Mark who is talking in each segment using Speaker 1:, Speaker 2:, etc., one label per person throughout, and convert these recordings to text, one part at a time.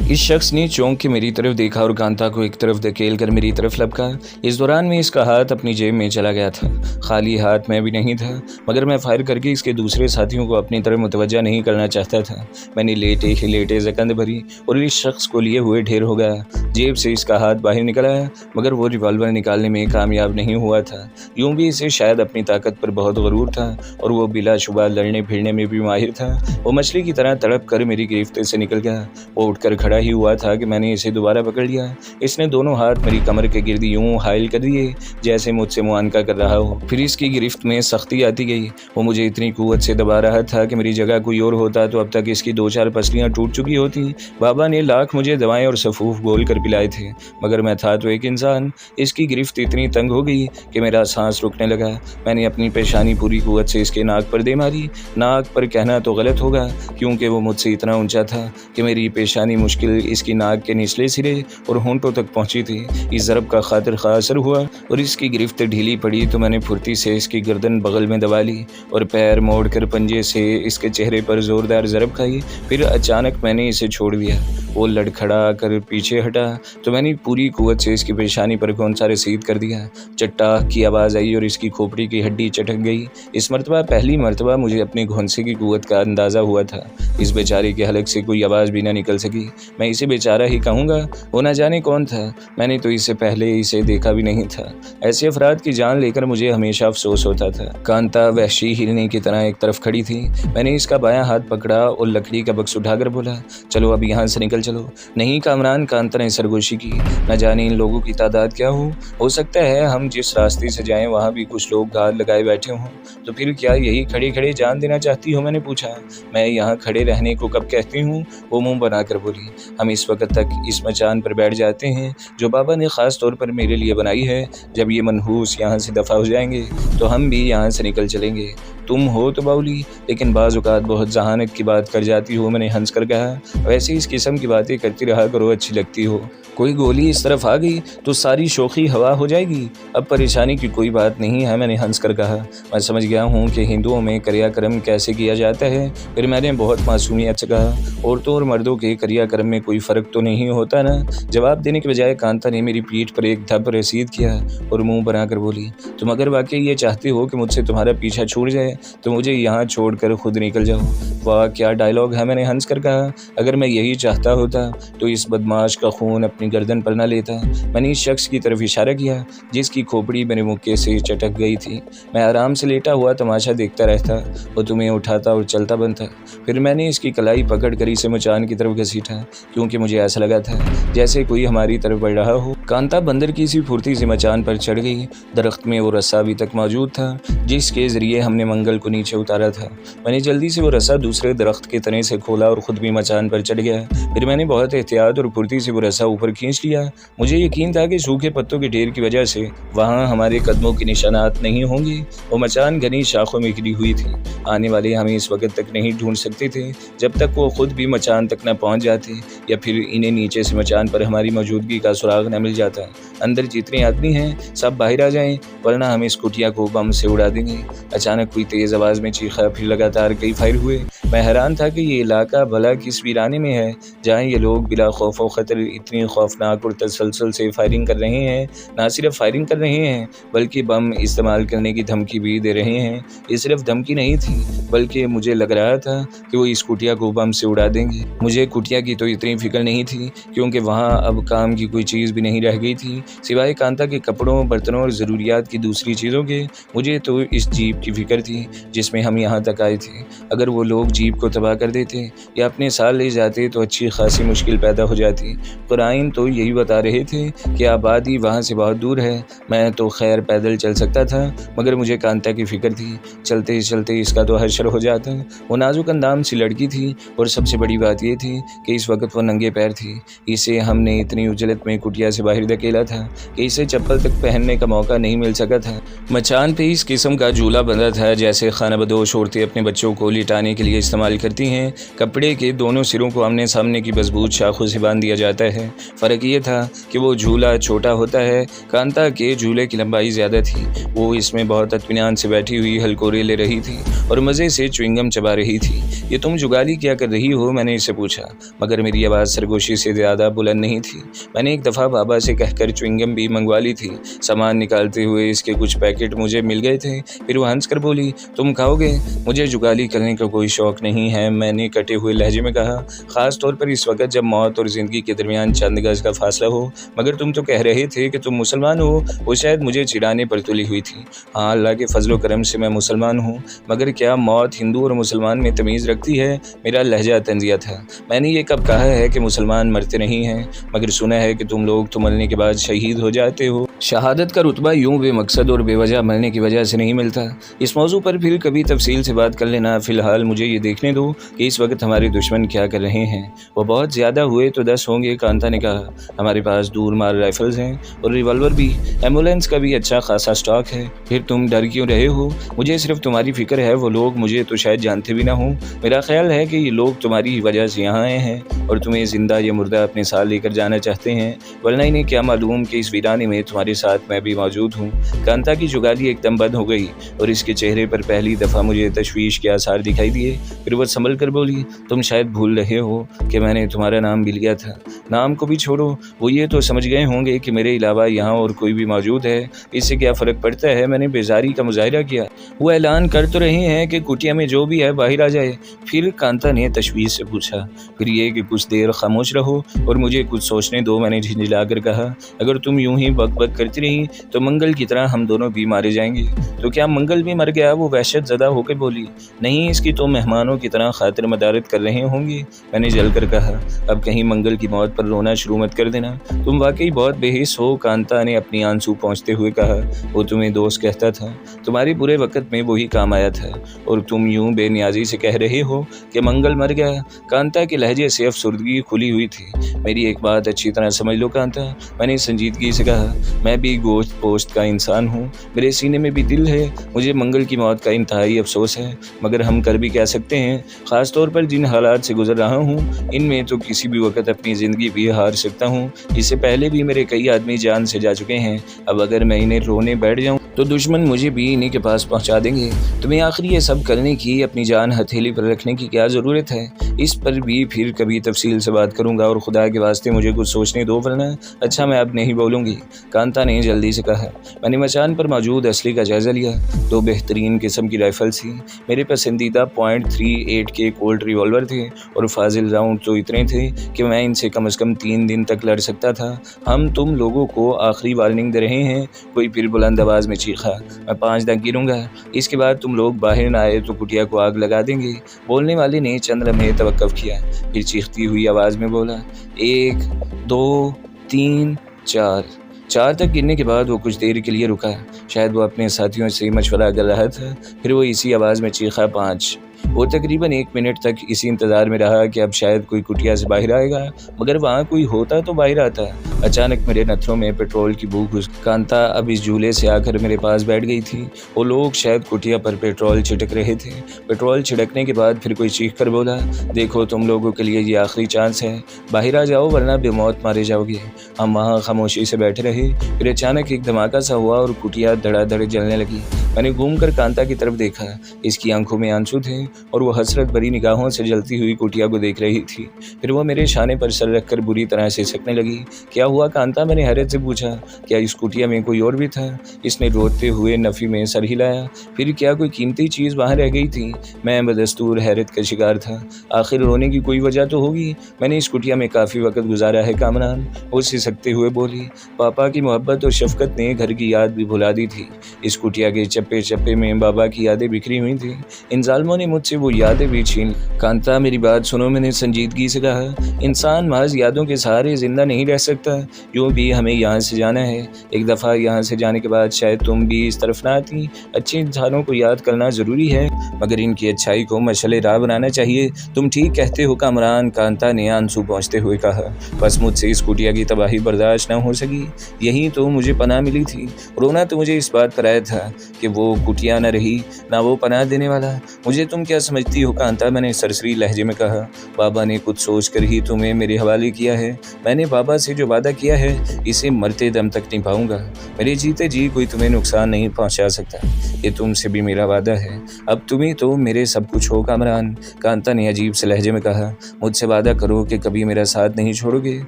Speaker 1: इस शख्स ने चौंक के मेरी तरफ देखा और कांता को एक तरफ धकेल कर मेरी तरफ लपका। इस दौरान में इसका हाथ अपनी जेब में चला गया था। खाली हाथ मैं भी नहीं था, मगर मैं फायर करके इसके दूसरे साथियों को अपनी तरफ मुतवज्जा नहीं करना चाहता था। मैंने लेटे ही लेटे जकंद भरी और इस शख्स को लिए हुए ढेर हो गया। जेब से इसका हाथ बाहर निकल आया, मगर वो रिवॉल्वर निकालने में कामयाब नहीं हुआ था। यूं भी इसे शायद अपनी ताकत पर बहुत गरूर था और वो बिलाशुबा लड़ने फिरने में भी माहिर था। वो मछली की तरह तड़प कर मेरी गिरफ्त से निकल गया। वो उठकर खड़ा ही हुआ था कि मैंने इसे दोबारा पकड़ लिया। इसने दोनों हाथ मेरी कमर के गिर्द यूं हाइल कर दिए जैसे मुझसे मुआनका कर रहा हो। फिर इसकी गिरफ्त में सख्ती आती गई। वो मुझे इतनी कुव्वत से दबा रहा था कि मेरी जगह कोई और होता तो अब तक इसकी 2-4 पसलियां टूट चुकी होती। बाबा ने लाख मुझे दवाएं और सफूफ घोल कर पिलाए थे, मगर मैं था तो एक इंसान। इसकी गिरफ्त इतनी तंग हो गई कि मेरा सांस रुकने लगा। मैंने अपनी पेशानी पूरी कुव्वत से इसके नाक पर दे मारी। नाक पर कहना तो गलत होगा, क्योंकि वो मुझसे इतना ऊंचा था कि मेरी पेशानी मुश्किल इसकी नाक के निचले सिरे और होंठों तक पहुंची थी। इस ज़रब का खातिर खा असर हुआ और इसकी गिरफ्त ढीली पड़ी तो मैंने फुर्ती से इसकी गर्दन बगल में दबा ली और पैर मोड़कर पंजे से इसके चेहरे पर ज़ोरदार ज़रब खाई। फिर अचानक मैंने इसे छोड़ दिया। वो लड़खड़ा कर पीछे हटा तो मैंने पूरी कुव्वत से इसकी पेशानी पर कौन-सा रसीद कर दिया। चट्टाक की आवाज़ आई और इसकी खोपड़ी की हड्डी चटक गई। इस मरतबा पहली मरतबा मुझे अपने घोंसे की कुव्वत का अंदाज़ा हुआ था। इस बेचारे के हलक से कोई आवाज़ भी ना निकल सकी। मैं इसे बेचारा ही कहूँगा, वो न जाने कौन था। मैंने तो इससे पहले इसे देखा भी नहीं था। ऐसे अफराद की जान लेकर मुझे हमेशा अफसोस होता था। कांता वहशी हिरनी की तरह एक तरफ खड़ी थी। मैंने इसका बायां हाथ पकड़ा और लकड़ी का बक्स उठाकर बोला, चलो अब यहाँ से निकल चलो। नहीं कामरान, कांता ने सरगोशी की। न जाने इन लोगों की तादाद क्या हो सकता है हम जिस रास्ते से जाएं वहाँ भी कुछ लोग घात लगाए बैठे हों। तो फिर क्या यही खड़े खड़े जान देना चाहती हो? मैंने पूछा। मैं यहाँ खड़े रहने को कब कहती हूँ? वो मुंह बनाकर बोली। हम इस वक्त तक इस मचान पर बैठ जाते हैं जो बाबा ने ख़ास तौर पर मेरे लिए बनाई है। जब ये मनहूस यहाँ से दफ़ा हो जाएंगे तो हम भी यहाँ से निकल चलेंगे। तुम हो तो बाउली, लेकिन बाज़ औक़ात बहुत जहानत की बात कर जाती हो। मैंने हंस कर कहा। वैसे इस किस्म की बातें करती रहा करो, अच्छी लगती हो। कोई गोली इस तरफ आ गई तो सारी शोखी हवा हो जाएगी। अब परेशानी की कोई बात नहीं है, मैंने हंस कर कहा। मैं समझ गया हूँ कि हिंदुओं में क्रियाक्रम कैसे किया जाता है। फिर मैंने बहुत मासूमियत से कहा, औरतों और मर्दों के क्रियाक्रम में कोई फ़र्क तो नहीं होता ना? जवाब देने के बजाय कांता ने मेरी पीठ पर एक धप रसीद किया और मुँह बनाकर बोली, तुम अगर वाकई ये चाहते हो कि मुझसे तुम्हारा पीछा छूट जाए तो मुझे यहाँ छोड़कर खुद निकल जाओ। वाह क्या डायलॉग है, मैंने हंस कर कहा। अगर मैं यही चाहता होता तो इस बदमाश का खून अपनी गर्दन पर न लेता। मैंने इस शख्स की तरफ इशारा किया जिसकी खोपड़ी मेरे मुक्के से चटक गई थी। मैं आराम से लेटा हुआ तमाशा देखता रहता। वो तुम्हें उठाता और चलता बनता। फिर मैंने इसकी कलाई पकड़ कर इसे मचान की तरफ घसीटा, क्योंकि मुझे ऐसा लगा था जैसे कोई हमारी तरफ बढ़ रहा हो। कांता बंदर की सी फुर्ती से मचान पर चढ़ गई। दरख्त में वो रस्सा अभी तक मौजूद था जिसके ज़रिए हमने मंगल को नीचे उतारा था। मैंने जल्दी से वो रस्सा दूसरे दरख्त के तने से खोला और ख़ुद भी मचान पर चढ़ गया। फिर मैंने बहुत एहतियात और फुर्ती से वो रस्सा ऊपर खींच लिया। मुझे यकीन था कि सूखे पत्तों के ढेर की वजह से वहाँ हमारे कदमों के निशानात नहीं होंगे। वो मचान घनी शाखों में घिरी हुई थी। आने वाले हमें इस वक्त तक नहीं ढूंढ सकते थे जब तक वो खुद भी मचान तक न पहुँच जाते, या फिर इन्हें नीचे से मचान पर हमारी मौजूदगी का सुराग न मिल जाता। अंदर जितने आदमी हैं सब बाहर आ जाएं, वरना हम इस कुटिया को बम से उड़ा देंगे। अचानक कोई तेज़ आवाज़ में चीखा, फिर लगातार कई फायर हुए। मैं हैरान था कि ये इलाका भला किस वीराने में है जहाँ ये लोग बिला खौफ व ख़तर इतनी खौफनाक और तसलसल से फायरिंग कर रहे हैं। ना सिर्फ फायरिंग कर रहे हैं बल्कि बम इस्तेमाल करने की धमकी भी दे रहे हैं। ये सिर्फ धमकी नहीं थी, बल्कि मुझे लग रहा था कि वो इस कुटिया को बम से उड़ा देंगे। मुझे कुटिया की तो इतनी फिक्र नहीं थी, क्योंकि वहाँ अब काम की कोई चीज़ भी नहीं रह गई थी सिवाय कांता के कपड़ों, बर्तनों और ज़रूरियात की दूसरी चीज़ों के। मुझे तो इस जीप की फ़िक्र थी जिसमें हम यहाँ तक आए थे। अगर वो लोग जीप को तबाह कर देते या अपने साथ ले जाते तो अच्छी खासी मुश्किल पैदा हो जाती। कुराइन तो यही बता रहे थे कि आबादी वहाँ से बहुत दूर है। मैं तो खैर पैदल चल सकता था, मगर मुझे कांता की फ़िक्र थी। चलते चलते इसका तो हशर हो जाता। वो नाजुक अंदाम सी लड़की थी, और सबसे बड़ी बात यह थी कि इस वक्त वो नंगे पैर थी। इसे हमने इतनी उजलत में कुटिया से बाहर धकेला था कि इसे चप्पल तक पहनने का मौका नहीं मिल सका था। मचान पे इस किस्म का झूला बंधा था जैसे खाना बदोश औरतें अपने बच्चों को लिटाने के लिए इस्तेमाल करती हैं। कपड़े के दोनों सिरों को आमने सामने की मजबूत शाखों से बांध दिया जाता है। फ़र्क ये था कि वो झूला छोटा होता है, कांता के झूले की लंबाई ज़्यादा थी। वो इसमें बहुत इत्मीनान से बैठी हुई हलकोरे ले रही थी और मज़े से च्युइंगम चबा रही थी। ये तुम जुगाली क्या कर रही हो? मैंने इससे पूछा, मगर मेरी आवाज़ सरगोशी से ज़्यादा बुलंद नहीं थी। मैंने एक दफ़ा बाबा से कहकर च्युइंगम भी मंगवा ली थी। सामान निकालते हुए इसके कुछ पैकेट मुझे मिल गए थे। फिर वो हंस कर बोली, तुम खाओगे? मुझे जुगाली करने का कोई शौक़ नहीं है, मैंने कटे हुए लहजे में कहा, ख़ास तौर पर इस वक्त जब मौत और ज़िंदगी के दरमियान चंद गज़ का फासला हो। मगर तुम तो कह रहे थे कि तुम मुसलमान हो। वो शायद मुझे चिढ़ाने पर तुली हुई थी। हाँ, अल्लाह के फजलो करम से मैं मुसलमान हूँ, मगर क्या मौत हिंदू और मुसलमान में तमीज़ रखती है? मेरा लहजा तंजिया था। मैंने ये कब कहा है कि मुसलमान मरते नहीं हैं, मगर सुना है कि तुम लोग तो मरने के बाद शहीद हो जाते हो। शहादत का रुतबा यूं बेमकसद और बेवजह मरने की वजह से नहीं मिलता। इस मौजू पर फिर कभी तफसील से बात कर लेना। फ़िलहाल मुझे ये देखने दो कि इस वक्त हमारे दुश्मन क्या कर रहे हैं। वो बहुत ज़्यादा हुए तो 10 होंगे, कांता ने कहा। हमारे पास दूर मार राइफल्स हैं और रिवॉल्वर भी। एम्बुलेंस का भी अच्छा खासा स्टॉक है। फिर तुम डर क्यों रहे हो? मुझे सिर्फ तुम्हारी फिक्र है। वो लोग मुझे तो शायद जानते भी ना हों। मेरा ख्याल है कि ये लोग तुम्हारी ही वजह से यहाँ आए हैं और तुम्हें ज़िंदा या मुर्दा अपने साथ लेकर जाना चाहते हैं, वरना इन्हें क्या मालूम कि इस वीराने में तुम्हारे साथ मैं भी मौजूद हूँ। कांता की जुगाली एकदम बंद हो गई और इसके चेहरे पर पहली दफ़ा मुझे तशवीश के आसार दिखाई दिए। फिर वह संभल कर बोली, तुम शायद भूल रहे हो कि मैंने तुम्हारा नाम भी लिया था। नाम को भी छोड़ो, वो ये तो समझ गए होंगे कि मेरे अलावा यहाँ और कोई भी मौजूद है। इससे क्या फ़र्क पड़ता है? मैंने बेजारी का मुजाहिरा किया। वो ऐलान कर तो रहे हैं कि कुटिया में जो भी है बाहर आ जाए। फिर कांता ने तशवीश से पूछा। फिर ये कि कुछ देर खामोश रहो और मुझे कुछ सोचने दो। मैंने झिंझला कर कहा, अगर तुम यूं ही बक बक करती रही तो मंगल की तरह हम दोनों भी मारे जाएंगे। तो क्या मंगल भी मर गया? वो वहशत ज़दा होकर बोली। नहीं, इसकी तो मेहमानों की तरह खातिर मदारत कर रहे होंगे। मैंने जल कर कहा, अब कहीं मंगल की मौत पर रोना शुरू मत कर देना। तुम वाकई बहुत बेहिस हो। कांता ने अपनी आंसू पहुँचते हुए कहा, वो तुम्हें दोस्त कहता था, तुम्हारे बुरे वक्त में वही काम आया था और तुम यूं बेनियाजी से कह रहे हो कि मंगल मर गया। कांता के लहजे से अफसुर्दगी खुली हुई थी। मेरी एक बात अच्छी तरह समझ लो कांता, मैंने संजीदगी से कहा, मैं भी गोश्त पोस्ट का इंसान हूँ, मेरे सीने में भी दिल है। मुझे मंगल की मौत का इंतहाई अफसोस है, मगर हम कर भी क्या सकते हैं। ख़ास तौर पर जिन हालात से गुजर रहा हूँ, इनमें तो किसी भी वक्त अपनी ज़िंदगी भी हार सकता हूँ। इससे पहले भी मेरे कई आदमी जान से जा चुके हैं। अब अगर मैं इन्हें रोने बैठ जाऊँ तो दुश्मन मुझे भी इन्हीं के पास पहुँचा देंगे। तुम्हें आखिर ये सब करने की, अपनी जान हथेली पर रखने की क्या ज़रूरत है? इस पर भी फिर कभी तफसील से बात करूँगा और खुदा के वास्ते मुझे कुछ सोचने दो, वरना अच्छा मैं अब नहीं बोलूँगी। कांता ने जल्दी से कहा। मैंने मचान पर मौजूद असली का जायज़ा लिया। 2 बेहतरीन किस्म की राइफल्स थी। मेरे पसंदीदा .38 के कोल्ट रिवॉल्वर थे और फाजिल राउंड तो इतने थे कि मैं इनसे कम से कम 3 दिन तक लड़ सकता था। हम तुम लोगों को आखिरी वार्निंग दे रहे हैं। कोई फिर बुलंद आवाज़ में चीखा, मैं 5 तक गिरूँगा, इसके बाद तुम लोग बाहर ना आए तो कुटिया को आग लगा देंगे। बोलने वाले ने चंद लम्हे तवक्कुफ किया, फिर चीखती हुई आवाज़ में बोला, 1 2 3 4। 4 तक गिरने के बाद वो कुछ देर के लिए रुका। शायद वो अपने साथियों से मशवरा कर रहा था। फिर वो इसी आवाज़ में चीखा, 5। वो तकरीबन 1 मिनट तक इसी इंतज़ार में रहा कि अब शायद कोई कुटिया से बाहर आएगा, मगर वहाँ कोई होता तो बाहर आता। अचानक मेरे नथनों में पेट्रोल की बू घुस। कांता अब इस झूले से आकर मेरे पास बैठ गई थी। वो लोग शायद कुटिया पर पेट्रोल छिड़क रहे थे। पेट्रोल छिड़कने के बाद फिर कोई चीख कर बोला, देखो तुम लोगों के लिए ये आखिरी चांस है, बाहर आ जाओ वरना बेमौत मारे जाओगे। हम वहाँ खामोशी से बैठे रहे। फिर अचानक एक धमाका सा हुआ और कुटिया धड़ाधड़ जलने लगी। मैंने घूम कर कांता की तरफ देखा। इसकी आंखों में आंसू थे और वो हसरत भरी निगाहों से जलती हुई कुटिया को देख रही थी। फिर वो मेरे शाने पर सर रखकर बुरी तरह से सकने लगी। क्या हुआ कांता? मैंने हैरत से पूछा। क्या इस कुटिया में कोई और भी था? इसने रोते हुए नफ़ी में सर हिलाया। फिर क्या कोई कीमती चीज़ वहाँ रह गई थी? मैं बदस्तूर हैरत का शिकार था। आखिर रोने की कोई वजह तो होगी। मैंने इस कुटिया में काफ़ी वक्त गुजारा है कामरान, वो सिसकते हुए बोली। पापा की मोहब्बत और शफकत ने घर की याद भी भुला दी थी। इस कुटिया के चप्पे चप्पे में बाबा की यादें बिखरी हुई थी। इन जालिमों ने मुझसे वो यादें भी छीन। कांता मेरी बात सुनो, मैंने संजीदगी से कहा। इंसान महज यादों के सहारे जिंदा नहीं रह सकता। यूँ भी हमें यहाँ से जाना है। एक दफ़ा यहाँ से जाने के बाद शायद तुम भी इस तरफ ना आती। अच्छे इंसानों को याद करना ज़रूरी है, मगर इनकी अच्छाई को मशअले राह बनाना चाहिए। तुम ठीक कहते हो कामरान, कांता ने आंसू पहुँचते हुए कहा। बस मुझसे इस कुटिया की तबाही बर्दाश्त न हो सकी। यहीं तो मुझे पनाह मिली थी। रोना तो मुझे इस बात पर आया था कि کہ وہ کٹیا نہ رہی نہ وہ پناہ دینے والا۔ مجھے تم کیا سمجھتی ہو کانتا، میں نے سرسری لہجے میں کہا۔ بابا نے کچھ سوچ کر ہی تمہیں میرے حوالے کیا ہے۔ میں نے بابا سے جو وعدہ کیا ہے اسے مرتے دم تک نبھاؤں گا۔ میرے جیتے جی کوئی تمہیں نقصان نہیں پہنچا سکتا، یہ تم سے بھی میرا وعدہ ہے۔ اب تمہیں تو میرے سب کچھ ہو کامران، کانتا نے عجیب سے لہجے میں کہا۔ مجھ سے وعدہ کرو کہ کبھی میرا ساتھ نہیں چھوڑو گے۔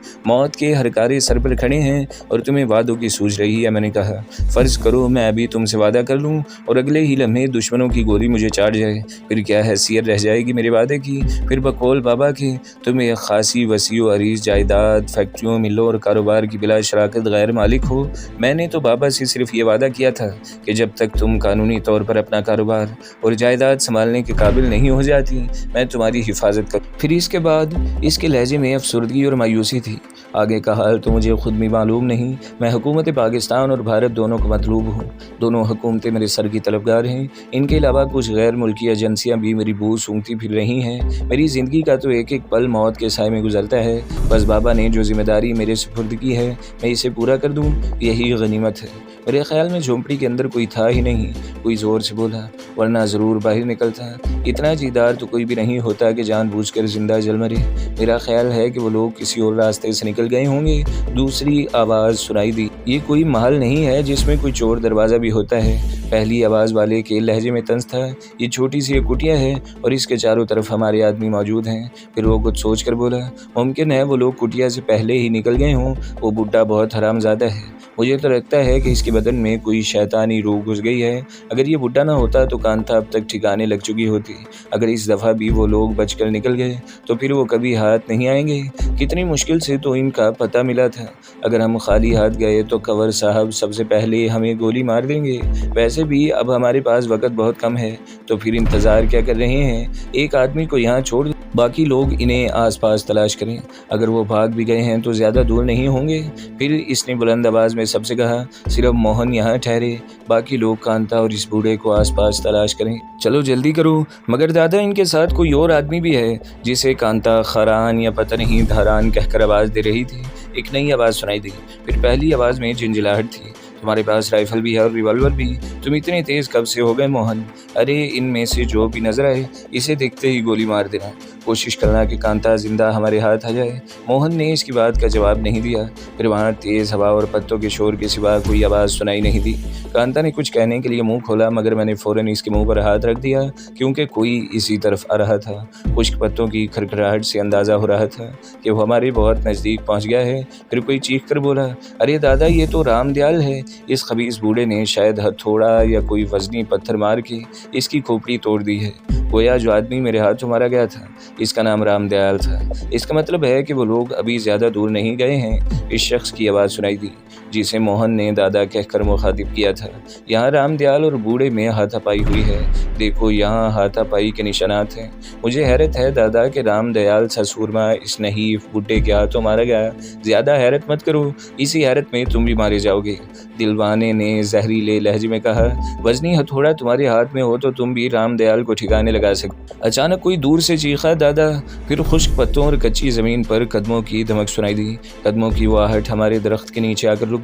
Speaker 1: موت کے ہرکارے سر پر کھڑے ہیں اور تمہیں وعدوں کی سوچ رہی ہے۔ میں نے کہا، فرض کرو میں ابھی تم سے وعدہ کر لوں اور اگلے ہی لمحے دشمنوں کی گولی مجھے چاٹ جائے، پھر کیا حیثیت رہ جائے گی میرے وعدے کی؟ پھر بقول بابا کے تم ایک خاصی وسیع و عریض جائیداد، فیکٹریوں، ملوں اور کاروبار کی بلا شراکت غیر مالک ہو۔ میں نے تو بابا سے صرف یہ وعدہ کیا تھا کہ جب تک تم قانونی طور پر اپنا کاروبار اور جائیداد سنبھالنے کے قابل نہیں ہو جاتی میں تمہاری حفاظت کروں۔ پھر اس کے بعد اس کے لہجے میں افسردگی اور مایوسی تھی۔ آگے کا حال تو مجھے خود بھی معلوم نہیں۔ میں حکومت پاکستان اور بھارت دونوں کو مطلوب ہوں، دونوں حکومتیں میرے سر کی طلبگار ہیں۔ ان کے علاوہ کچھ غیر ملکی ایجنسیاں بھی میری بو سونگتی پھر رہی ہیں۔ میری زندگی کا تو ایک ایک پل موت کے سائے میں گزرتا ہے، بس بابا نے جو ذمہ داری میرے سپرد کی ہے میں اسے پورا کر دوں، یہی غنیمت ہے۔ میرے خیال میں جھونپڑی کے اندر کوئی تھا ہی نہیں۔ کوئی زور سے بولا، ورنہ ضرور باہر نکلتا۔ اتنا جیدار تو کوئی بھی نہیں ہوتا کہ جان بوجھ کر زندہ جل مرے۔ میرا خیال ہے کہ وہ لوگ کسی اور راستے سے نکل گئے ہوں گے۔ دوسری آواز سنائی دی، یہ کوئی محل نہیں ہے جس میں کوئی چور دروازہ بھی ہوتا ہے۔ پہلی آواز والے کے لہجے میں طنز تھا، یہ چھوٹی سی ایک کٹیا ہے اور اس کے چاروں طرف ہمارے آدمی موجود ہیں۔ پھر وہ کچھ سوچ کر بولا، ممکن ہے وہ لوگ کٹیا سے پہلے ہی نکل گئے ہوں، وہ بڈھا بہت حرام زادہ ہے۔ مجھے تو لگتا ہے کہ اس کے بدن میں کوئی شیطانی روح گھس گئی ہے۔ اگر یہ بڈھا نہ ہوتا تو کانتا اب تک ٹھکانے لگ چکی ہوتی۔ اگر اس دفعہ بھی وہ لوگ بچ کر نکل گئے تو پھر وہ کبھی ہاتھ نہیں آئیں گے۔ کتنی مشکل سے تو ان کا پتہ ملا تھا۔ اگر ہم خالی ہاتھ گئے تو کنور صاحب سب سے پہلے ہمیں گولی مار دیں گے۔ ویسے بھی اب ہمارے پاس وقت بہت کم ہے، تو پھر انتظار کیا کر رہے ہیں؟ ایک آدمی کو یہاں چھوڑ دیں، باقی لوگ انہیں آس پاس تلاش کریں۔ اگر وہ بھاگ بھی گئے ہیں تو زیادہ دور نہیں ہوں گے۔ پھر اس نے بلند آواز میں سب سے کہا، صرف موہن یہاں ٹھہرے، باقی لوگ کانتا اور اس بوڑھے کو آس پاس تلاش کریں۔ چلو جلدی کرو۔ مگر دادا ان کے ساتھ کوئی اور آدمی بھی ہے، جسے کانتا خاران یا پتہ نہیں دھاران کہہ کر آواز دے رہی تھی۔ ایک نئی آواز سنائی دی، پھر پہلی آواز میں جھنجھلاہٹ تھی، تمہارے پاس رائفل بھی ہے اور ریوالور بھی، تم اتنے تیز کب سے ہو گئے موہن؟ ارے ان میں سے جو بھی نظر آئے اسے دیکھتے ہی گولی مار دینا، کوشش کرنا کہ کانتا زندہ ہمارے ہاتھ آ جائے۔ موہن نے اس کی بات کا جواب نہیں دیا۔ پھر وہاں تیز ہوا اور پتوں کے شور کے سوا کوئی آواز سنائی نہیں دی۔ کانتا نے کچھ کہنے کے لیے منہ کھولا، مگر میں نے فوراً اس کے منہ پر ہاتھ رکھ دیا، کیونکہ کوئی اسی طرف آ رہا تھا۔ خشک پتوں کی کھرکھراہٹ سے اندازہ ہو رہا تھا کہ وہ ہمارے بہت نزدیک پہنچ گیا ہے۔ پھر کوئی چیخ کر بولا، ارے دادا یہ تو رام دیال ہے۔ اس خبیث بوڑھے نے شاید ہتھوڑا یا کوئی وزنی پتھر مار کے اس کی کھوپڑی توڑ دی ہے۔ گویا جو آدمی میرے ہاتھوں مارا گیا تھا اس کا نام رام دیال تھا۔ اس کا مطلب ہے کہ وہ لوگ ابھی زیادہ دور نہیں گئے ہیں۔ اس شخص کی آواز سنائی دی جسے موہن نے دادا کہہ کر مخاطب کیا تھا، یہاں رام دیال اور بوڑھے میں ہاتھا پائی ہوئی ہے، دیکھو یہاں ہاتھا پائی کے نشانات ہیں۔ مجھے حیرت ہے دادا کہ رام دیال سا سورما اس نحیف بڈھے کے ہاتھوں مارا گیا۔ زیادہ حیرت مت کرو، اسی حیرت میں تم بھی مارے جاؤ گے۔ دلوانے نے زہریلے لہجے میں کہا، وزنی ہتھوڑا تمہارے ہاتھ میں ہو تو تم بھی رام دیال کو ٹھکانے لگا سکتے۔ اچانک کوئی دور سے چیخا دادا، پھر خشک پتوں اور کچی زمین پر قدموں کی دھمک سنائی دی۔ قدموں کی وہ آہٹ ہمارے درخت کے نیچے آ کر رکی۔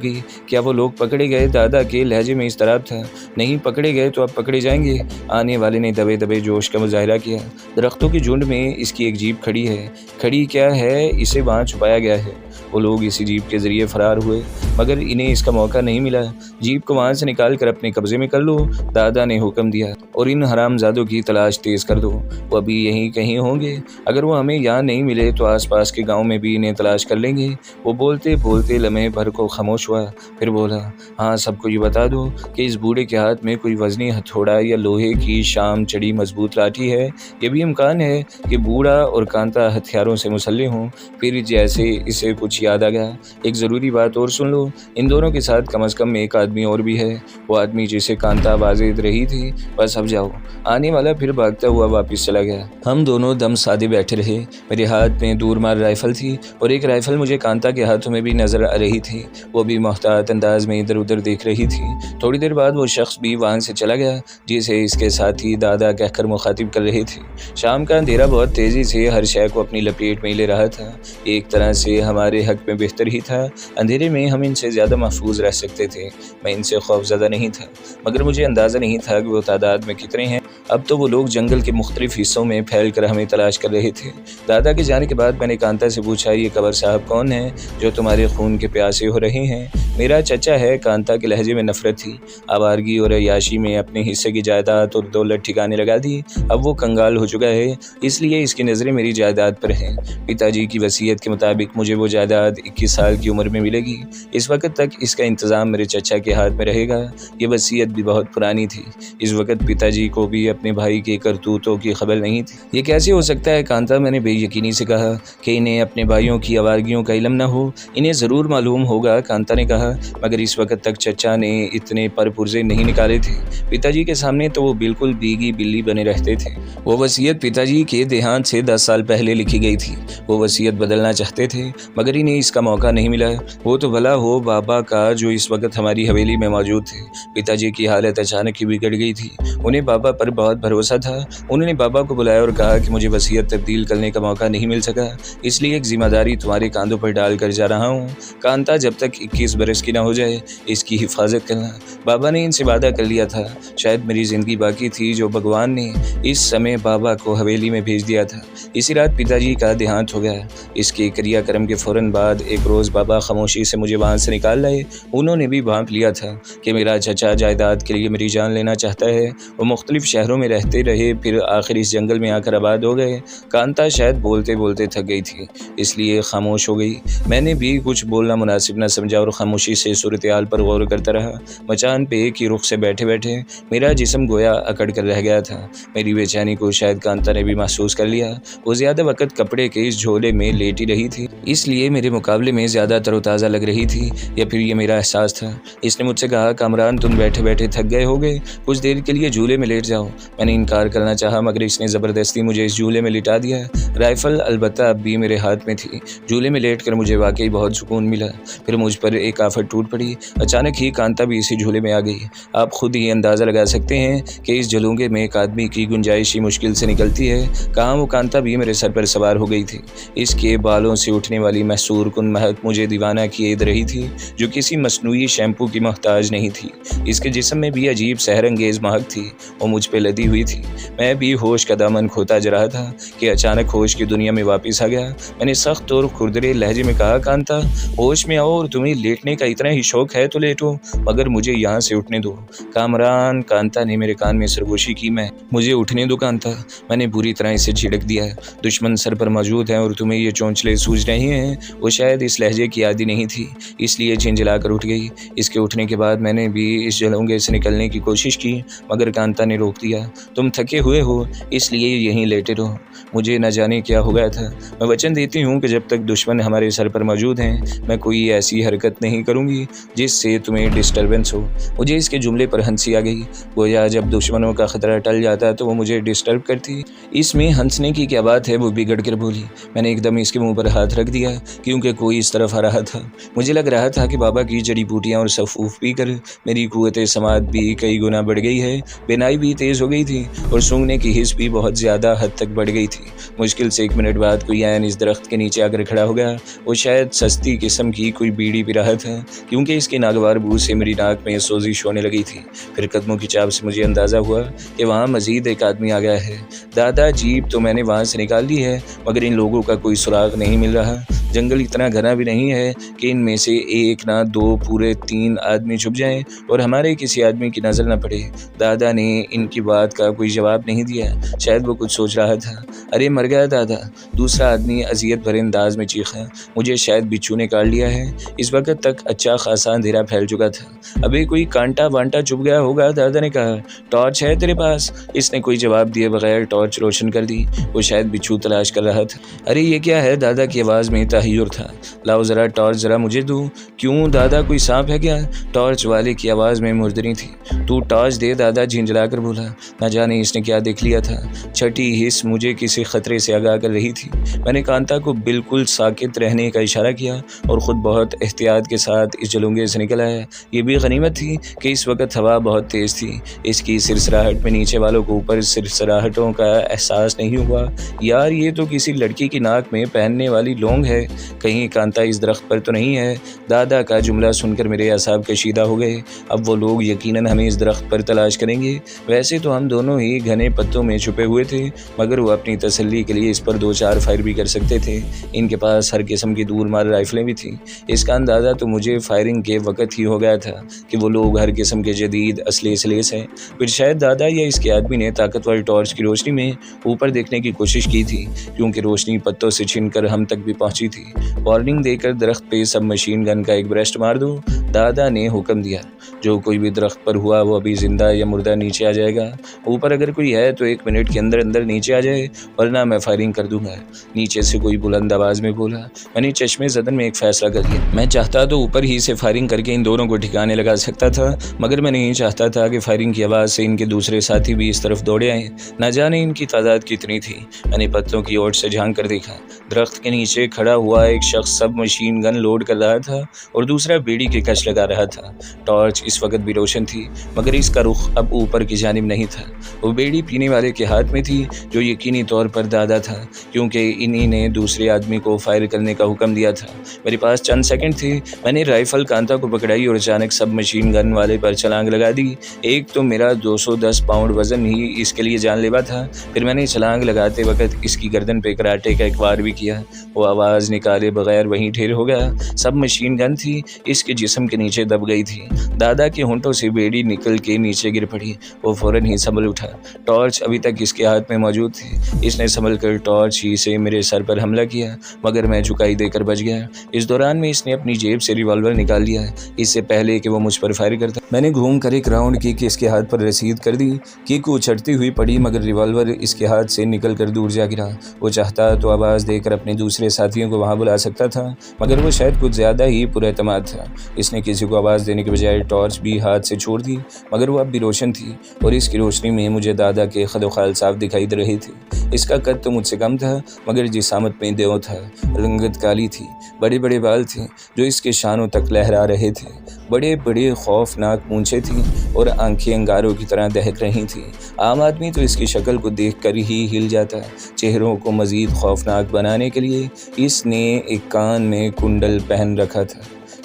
Speaker 1: کیا وہ لوگ پکڑے گئے؟ دادا کے لہجے میں اضطراب تھا۔ نہیں پکڑے گئے تو اب پکڑے جائیں گے۔ آنے والے نے دبے دبے جوش کا مظاہرہ کیا۔ درختوں کے جھنڈ میں اس کی ایک جیپ کھڑی ہے۔ کھڑی کیا ہے، اسے وہاں چھپایا گیا ہے۔ وہ لوگ اسی جیپ کے ذریعے فرار ہوئے، مگر انہیں اس کا موقع نہیں ملا۔ جیپ کو وہاں سے نکال کر اپنے قبضے میں کر لو، دادا نے حکم دیا، اور ان حرام زادوں کی تلاش تیز کر دو۔ وہ ابھی یہیں کہیں ہوں گے، اگر وہ ہمیں یہاں نہیں ملے تو آس پاس کے گاؤں میں بھی انہیں تلاش کر لیں گے۔ وہ بولتے بولتے لمحے بھر کو خاموش ہوا، پھر بولا، ہاں سب کو یہ بتا دو کہ اس بوڑھے کے ہاتھ میں کوئی وزنی ہتھوڑا یا لوہے کی شام چڑی مضبوط لاٹھی ہے۔ یہ بھی امکان ہے کہ بوڑھا اور کانتا ہتھیاروں سے مسلح ہوں۔ پھر جیسے اسے کچھ یاد آ گیا، ایک ضروری بات اور سن لو، ان دونوں کے ساتھ کم از کم ایک آدمی اور بھی ہے، وہ آدمی جسے کانتا آوازیں دے رہی تھی۔ بس اب جاؤ۔ آنے والا پھر بھاگتا ہوا واپس چلا گیا۔ ہم دونوں دم سادے بیٹھے رہے۔ میرے ہاتھ میں دور مار رائفل تھی اور ایک رائفل مجھے کانتا کے ہاتھوں میں بھی نظر آ رہی تھی، وہ بھی محتاط انداز میں ادھر ادھر دیکھ رہی تھی۔ تھوڑی دیر بعد وہ شخص بھی وہاں سے چلا گیا جسے اس کے ساتھی دادا کہہ کر مخاطب کر رہے تھے۔ شام کا اندھیرا بہت تیزی سے ہر شے کو اپنی لپیٹ میں لے رہا تھا۔ ایک طرح سے ہمارے हमारे हक में बेहतर ही था। अंधेरे में हम इनसे ज़्यादा महफूज रह सकते थे। मैं इनसे खौफज़दा नहीं था, मगर मुझे अंदाज़ा नहीं था कि वो तादाद में कितने हैं। अब तो वो लोग जंगल के मुख्तलिफ हिस्सों में फैल कर हमें तलाश कर रहे थे। दादा के जाने के बाद मैंने कांता से पूछा, ये कबर साहब कौन हैं जो तुम्हारे खून के प्यासे हो रहे हैं? मेरा चचा है। कांता के लहजे में नफरत थी। आवारगी और अय्याशी में अपने हिस्से की जायदाद और दौलत ठिकाने लगा दी। अब वो कंगाल हो चुका है, इसलिए इसकी नज़रें मेरी जायदाद पर हैं। पिताजी की वसीयत के मुताबिक मुझे वो जायदाद 21 साल की उम्र में मिलेगी। इस वक्त तक इसका इंतज़ाम मेरे चचा के हाथ में रहेगा। ये वसीयत भी बहुत पुरानी थी। इस वक्त पिताजी को भी अपने भाई के करतूतों की खबर नहीं थी। ये कैसे हो सकता है कांता? मैंने बेयकीनी से कहा कि इन्हें अपने भाइयों की आवारगियों का इल्म न हो। इन्हें ज़रूर मालूम होगा, कांता ने कहा, मगर इस वक्त तक चचा ने इतने पर पुर्जे नहीं निकाले थे। पिताजी के सामने तो वो बिल्कुल बीगी बिल्ली बने रहते थे। वो वसीयत पिताजी के देहांत से 10 साल पहले लिखी गई थी। वो वसीयत बदलना चाहते थे, मगर इन्हें इसका मौका नहीं मिला। वो तो भला हो बाबा का जो इस वक्त हमारी हवेली में मौजूद थे। पिताजी की हालत अचानक ही बिगड़ गई थी। उन्हें बाबा पर बहुत भरोसा था। उन्होंने बाबा को बुलाया और कहा कि मुझे वसीयत तब्दील करने का मौका नहीं मिल सका, इसलिए एक जिम्मेदारी तुम्हारे कांधों पर डाल कर जा रहा हूँ। कांता जब तक 21 बरस की ना हो जाए इसकी हिफाजत करना। बाबा ने इनसे वादा कर लिया था। शायद मेरी ज़िंदगी बाकी थी जो भगवान ने इस समय बाबा को हवेली में भेज दिया था। इसी रात पिताजी का देहांत हो गया। इसके क्रियाक्रम के फ़ौरन बाद एक रोज़ बाबा खामोशी से मुझे वहाँ से निकाल लाए। उन्होंने भी भांप लिया था कि मेरा चचा जायदाद के लिए मेरी जान लेना चाहता है। वो मुख्तलिफ शहरों में रहते रहे, फिर आखिर इस जंगल में आकर आबाद हो गए। कांता शायद बोलते बोलते थक गई थी, इसलिए खामोश हो गई। मैंने भी कुछ बोलना मुनासिब न समझा और खामोशी से सूरत हाल पर गौर करता रहा। मचान पे एक ही रुख से बैठे बैठे मेरा जिस्म गोया अकड़ कर रह गया था। मेरी बेचैनी को शायद कांता ने भी महसूस कर लिया। वो ज़्यादा वक्त कपड़े के इस झोले में लेटी रही थी, इसलिए मेरे मुकाबले में ज़्यादा तरोताज़ा लग रही थी, या फिर ये मेरा एहसास था। इसने मुझसे कहा, कामरान तुम बैठे बैठे थक गए होगे, कुछ देर के लिए झूले में लेट जाओ। मैंने इनकार करना चाहा, मगर इसने ज़बरदस्ती मुझे इस झूले में लिटा दिया। राइफ़ल अलबत्ता अब भी मेरे हाथ में थी। झूले में लेट कर मुझे वाकई बहुत सुकून मिला। फिर मुझ पर एक आफत टूट पड़ी। अचानक ही कांता भी इसी झूले में आ गई। आप खुद ही अंदाज़ा लगा सकते हैं कि इस झलूंगे में एक आदमी की गुंजाइश ही मुश्किल से निकलती है। कहाँ वो कांता भी मेरे सर पर सवार हो गई थी। इसके बालों से उठने वाली महसूर कुन महक मुझे दीवाना किए रही थी, जो किसी मसनूई शैम्पू की मोहताज नहीं थी। इसके जिस्म में भी अजीब सहर अंगेज़ महक थी, वो मुझ पर लदी हुई थी। मैं भी होश का दामन खोता जा रहा था कि अचानक होश की दुनिया में वापस आ गया। मैंने सख्त और खुरदरे लहजे में कहा, कांता होश में आओ, और तुम्हें लेटने का इतना ही शौक है तो लेटो, मगर मुझे यहाँ से उठने दो। कामरान, कांता ने मेरे कान में सरगोशी की। मुझे उठने दो कांता। मैंने बुरी तरह इसे झिड़क दिया। दुश्मन सर पर मौजूद हैं और तुम्हें ये चोंचले सूझ रहे हैं। वो शायद इस लहजे की आदी नहीं थी, इसलिए झिंझला कर उठ गई। इसके उठने के बाद मैंने भी इस जलूंगे से निकलने की कोशिश की, मगर कांता ने रोक दिया। तुम थके हुए हो, इसलिए यहीं लेटे रहो। मुझे न जाने क्या हो गया था। मैं वचन देती हूँ कि जब तक दुश्मन हमारे सर पर मौजूद हैं, मैं कोई ऐसी हरकत नहीं करूँगी जिससे तुम्हें डिस्टर्बेंस हो। मुझे इसके जुमले पर हंसी आ गई। गोया जब दुश्मनों का खतरा टल जाता तो वो मुझे डिस्टर्ब करती। इसमें हंसने की क्या बात है? वो बिगड़ कर बोली। मैंने एकदम इसके मुंह पर हाथ रख दिया, क्योंकि कोई इस तरफ आ रहा था। मुझे लग रहा था कि बाबा की जड़ी बूटियाँ और सफ़ूफ पी कर मेरी क़ुव्वत समात भी कई गुना बढ़ गई है। बिनाई भी तेज़ हो गई थी और सूंघने की हिस्स भी बहुत ज़्यादा हद तक बढ़ गई थी। मुश्किल से 1 मिनट बाद कोई ऐन इस दरख्त के नीचे आकर खड़ा हो गया। वो शायद सस्ती किस्म की कोई बीड़ी पी रहा था, क्योंकि इसके नागवार बू से मेरी नाक में सोजिश होने लगी थी। फिर कदमों की चाप से मुझे अंदाज़ा हुआ कि वहाँ मज़ीद एक आदमी आ गया है। दादा जीप तो मैंने वहाँ से निकाल ली है, मगर इन लोगों का कोई सुराग नहीं मिल रहा। जंगल इतना घना भी नहीं है कि इनमें से 1 ना 2 पूरे 3 आदमी छुप जाएं और हमारे किसी आदमी की नज़र न पड़े। दादा ने इनकी बात का कोई जवाब नहीं दिया। शायद वो कुछ सोच रहा था। अरे मर गया दादा, दूसरा आदमी अजियत भरे अंदाज में चीखा। मुझे शायद बिच्छू ने काट लिया है। इस वक्त तक अच्छा खासा अंधेरा फैल चुका था। अबे कोई कांटा वांटा चुप गया होगा, दादा ने कहा। टॉर्च है तेरे पास? इसने कोई जवाब दिए बगैर टॉर्च रोशन कर दी। वो शायद बिच्छू तलाश कर रहा था। अरे ये क्या है? दादा की आवाज़ में तहय्युर था। लाओ ज़रा टॉर्च, ज़रा मुझे दो। क्यों दादा, कोई सांप है क्या? टॉर्च वाले की आवाज़ में मुर्दनी थी। तू टॉर्च दे, दादा झिंझला कर बोला। न जाने इसने क्या देख लिया था। छठी हिस्स मुझे किसी खतरे से आगाह कर रही थी। मैंने कांता को बिल्कुल साकित रहने का इशारा किया और ख़ुद बहुत एहतियात के साथ इस जलूंगे से निकल आया। ये भी गनीमत थी कि इस वक्त हवा बहुत तेज़ थी। इसकी सिरसराहट में नीचे वालों को ऊपर सिरसराहटों का एहसास नहीं हुआ। यार ये तो किसी लड़की की नाक में पहनने वाली लौंग है। کہیں کانتا اس درخت پر تو نہیں ہے؟ دادا کا جملہ سن کر میرے اعصاب کشیدہ ہو گئے۔ اب وہ لوگ یقیناً ہمیں اس درخت پر تلاش کریں گے۔ ویسے تو ہم دونوں ہی گھنے پتوں میں چھپے ہوئے تھے، مگر وہ اپنی تسلی کے لیے اس پر 2-4 فائر بھی کر سکتے تھے۔ ان کے پاس ہر قسم کی دور مار رائفلیں بھی تھیں۔ اس کا اندازہ تو مجھے فائرنگ کے وقت ہی ہو گیا تھا کہ وہ لوگ ہر قسم کے جدید اسلحے سے لیس ہیں۔ پھر شاید دادا یا اس کے آدمی نے طاقتور ٹارچ کی روشنی میں اوپر دیکھنے کی کوشش کی تھی، کیونکہ روشنی پتوں سے چھن کر ہم تک بھی پہنچی تھی۔ وارننگ دے کر درخت پہ سب مشین گن کا ایک برسٹ مار دو، دادا نے حکم دیا۔ جو کوئی بھی درخت پر ہوا وہ ابھی زندہ یا مردہ نیچے آ جائے گا۔ اوپر اگر کوئی ہے تو 1 منٹ کے اندر اندر نیچے آ جائے، ورنہ میں فائرنگ کر دوں گا۔ نیچے سے کوئی بلند آواز میں بولا۔ میں نے چشمے زدن میں ایک فیصلہ کر لیا۔ میں چاہتا تو اوپر ہی سے فائرنگ کر کے ان دونوں کو ٹھکانے لگا سکتا تھا، مگر میں نہیں چاہتا تھا کہ فائرنگ کی آواز سے ان کے دوسرے ساتھی بھی اس طرف دوڑے آئیں۔ نہ جانے ان کی تعداد کتنی تھی۔ میں نے پتوں کی اوٹ سے جھانک کر دیکھا۔ درخت کے نیچے کھڑا ہوا ایک شخص سب مشین گن لوڈ کر رہا تھا اور دوسرا بیڑی کے کش لگا رہا تھا۔ ٹارچ اس وقت بھی روشن تھی، مگر اس کا رخ اب اوپر کی جانب نہیں تھا۔ وہ بیڑی پینے والے کے ہاتھ میں تھی، جو یقینی طور پر دادا تھا، کیونکہ انہی نے دوسرے آدمی کو فائر کرنے کا حکم دیا تھا۔ میرے پاس چند سیکنڈ تھے۔ میں نے رائفل کانتا کو پکڑائی اور اچانک سب مشین گن والے پر چھلانگ لگا دی۔ ایک تو میرا 210 پاؤنڈ وزن ہی اس کے لیے جان لیوا تھا، پھر میں نے چھلانگ لگاتے وقت اس کی گردن پہ کراٹے کا ایک وار بھی کیا۔ وہ آواز نکالے بغیر وہیں ٹھیر ہو گیا۔ سب مشین گن تھی اس کے جسم کے نیچے دب گئی تھی۔ دادا کے ہونٹوں سے بیڑی نکل کے نیچے گر پڑی۔ وہ فوراً ہی سنبھل اٹھا۔ ٹارچ ابھی تک اس کے ہاتھ میں موجود تھی۔ اس نے سنبھل کر ٹارچ ہی سے میرے سر پر حملہ کیا، مگر میں جھکائی دے کر بچ گیا۔ اس دوران میں اس نے اپنی جیب سے ریوالور نکال لیا، اس سے پہلے کہ وہ مجھ پر فائر کرتا۔ میں نے گھوم کر ایک راؤنڈ کک اس کے ہاتھ پر رسید کر دی۔ کک اچھڑتی ہوئی پڑی، مگر ریوالور اس کے ہاتھ سے نکل کر دور جا گرا۔ وہ چاہتا تو آواز دے کر اپنے دوسرے ساتھیوں کو وہاں بلا سکتا تھا، مگر وہ شاید کچھ زیادہ ہی پراعتماد تھا۔ اس نے کسی کو آواز دینے کے بجائے ٹارچ بھی ہاتھ سے چھوڑ دی، مگر وہ اب بھی روشن تھی اور اس کی روشنی میں مجھے دادا کے خد و خال صاف دکھائی دے رہے تھے۔ اس کا قد تو مجھ سے کم تھا، مگر جسامت میں دیو تھا۔ رنگت کالی تھی، بڑے بڑے بال تھے جو اس کے شانوں تک لہرا رہے تھے۔ بڑے بڑے خوفناک مونچھیں تھیں اور آنکھیں انگاروں کی طرح دہک رہی تھیں۔ عام آدمی تو اس کی شکل کو دیکھ کر ہی ہل جاتا۔ چہروں کو مزید خوفناک بنانے کے لیے اس نے ایک کان میں کنڈل پہن رکھا تھا۔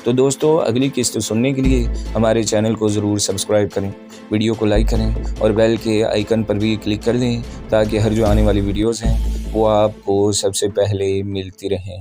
Speaker 1: تو دوستو، اگلی قسط سننے کے لیے ہمارے چینل کو ضرور سبسکرائب کریں، ویڈیو کو لائک کریں اور بیل کے آئیکن پر بھی کلک کر دیں، تاکہ ہر جو آنے والی ویڈیوز ہیں وہ آپ کو سب سے پہلے ملتی رہیں۔